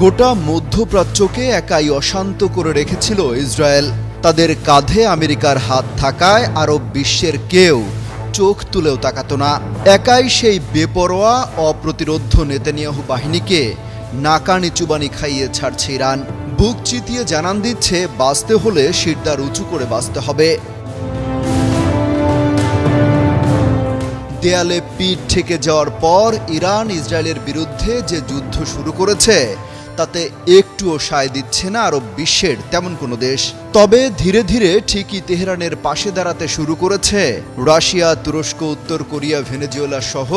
গোটা মধ্যপ্রাচ্যকে একাই অশান্ত করে রেখেছিল ইসরায়েল। তাদের কাঁধে আমেরিকার হাত থাকায় আরব বিশ্বের কেউ চোখ তুলেও তাকাতো না। একাই সেই বেপরোয়া অপ্রতিরোধ্য নেতানিয়াহু বাহিনীকে নাকানি চুবানি খাইয়ে ছাড়ছে ইরান। বুক চিতিয়ে জানান দিচ্ছে, বাঁচতে হলে শিরদাঁড় উঁচু করে বাঁচতে হবে। দেয়ালে পিঠ ঠেকে যাওয়ার পর ইরান ইসরায়েলের বিরুদ্ধে যে যুদ্ধ শুরু করেছে তাতে একটুও সায় দিচ্ছে না আরব বিশ্বের তেমন কোনো দেশ। তবে ধীরে ধীরে ঠিকই তেহরানের পাশে দাঁড়াতে শুরু করেছে রাশিয়া, তুরস্ক, উত্তর কোরিয়া, ভেনেজুয়েলা সহ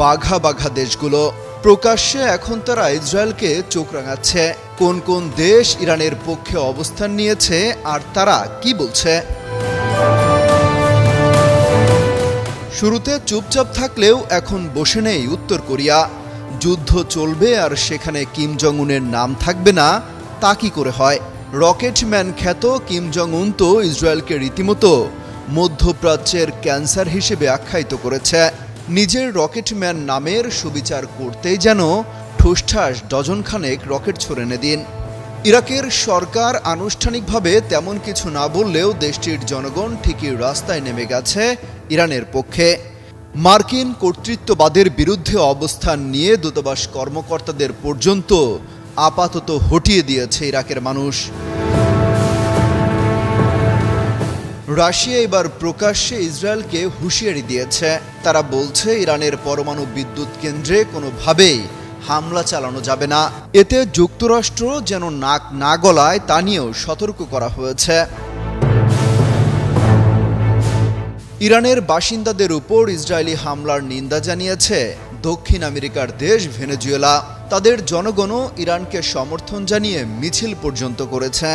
বাঘা বাঘা দেশগুলো। প্রকাশ্যে এখন তারা ইসরায়েলকে চোখ রাঙাচ্ছে। কোন কোন দেশ ইরানের পক্ষে অবস্থান নিয়েছে আর তারা কি বলছে? শুরুতে চুপচাপ থাকলেও এখন বসে নেই উত্তর কোরিয়া। যুদ্ধ চলবে আর সেখানে কিম জং উনের নাম থাকবে না, তা কি করে হয়? রকেটম্যান খ্যাত কিম জং উন তো ইসরায়েলকে রীতিমতো মধ্যপ্রাচ্যের ক্যান্সার হিসেবে আখ্যায়িত করেছে। নিজের রকেটম্যান নামের সুবিচার করতেই যেন ঠুসঠাস ডজনখানেক রকেট ছড়ে এনে দিন। ইরাকের সরকার আনুষ্ঠানিকভাবে তেমন কিছু না বললেও দেশটির জনগণ ঠিকই রাস্তায় নেমে গেছে ইরানের পক্ষে। মার্কিন কর্তৃত্ববাদের বিরুদ্ধে অবস্থান নিয়ে দূতাবাস কর্মকর্তাদের পর্যন্ত আপাতত হটিয়ে দিয়েছে ইরাকের মানুষ। রাশিয়া এবার প্রকাশ্যে ইসরায়েলকে হুঁশিয়ারি দিয়েছে। তারা বলছে, ইরানের পরমাণু বিদ্যুৎ কেন্দ্রে কোনোভাবেই হামলা চালানো যাবে না। এতে যুক্তরাষ্ট্র যেন নাক না গলায় তা নিয়েও সতর্ক করা হয়েছে। ইরানের বাসিন্দাদের উপর ইসরায়েলি হামলার নিন্দা জানিয়েছে দক্ষিণ আমেরিকার দেশ ভেনেজুয়েলা। তাদের জনগণও ইরানকে সমর্থন জানিয়ে মিছিল পর্যন্ত করেছে।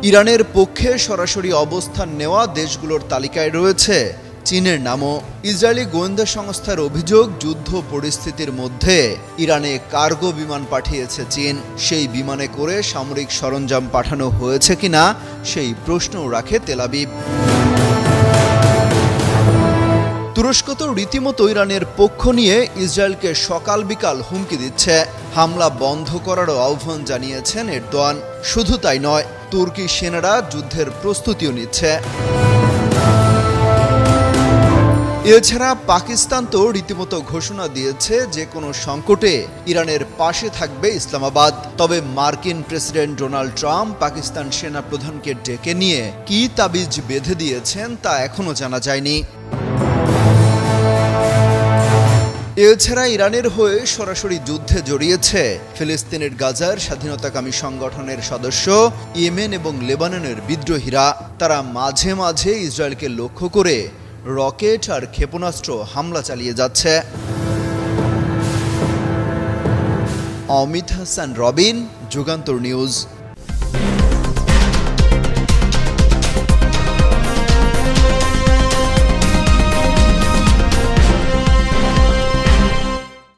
ইরানের পক্ষে সরাসরি অবস্থান নেওয়া দেশগুলোর তালিকায় রয়েছে চীনের নামও। ইসরায়েলি গোয়েন্দা সংস্থার অভিযোগ, যুদ্ধ পরিস্থিতির মধ্যে ইরানে কার্গো বিমান পাঠিয়েছে চীন। সেই বিমানে করে সামরিক সরঞ্জাম পাঠানো হয়েছে কিনা সেই প্রশ্নও রাখে তেল আবিব। তুরস্ক তো রীতিমতো ইরানের পক্ষ নিয়ে ইসরায়েলকে সকাল বিকাল হুমকি দিচ্ছে। হামলা বন্ধ করারও আহ্বান জানিয়েছেন এরদোয়ান। শুধু তাই নয়, তুর্কি সেনারা যুদ্ধের প্রস্তুতিও নিচ্ছে। এছাড়া পাকিস্তান তো রীতিমতো ঘোষণা দিয়েছে যে কোনো সংকটে ইরানের পাশে থাকবে ইসলামাবাদ। তবে মার্কিন প্রেসিডেন্ট ডোনাল্ড ট্রাম্প পাকিস্তান সেনা প্রধানকে ডেকে নিয়ে কি তাবিজ বেঁধে দিয়েছেন তা এখনো জানা যায়নি। এছাড়া ইরানের হয়ে সরাসরি যুদ্ধে জড়িয়েছে ফিলিস্তিনের গাজার স্বাধীনতাকামী সংগঠনের সদস্য, ইয়েমেন এবং লেবাননের বিদ্রোহীরা। তারা মাঝে মাঝে ইসরায়েলকে লক্ষ্য করে রকেট আর ক্ষেপণাস্ত্র হামলা চালিয়ে যাচ্ছে। অমিত হাসান রবিন, যুগান্তর নিউজ।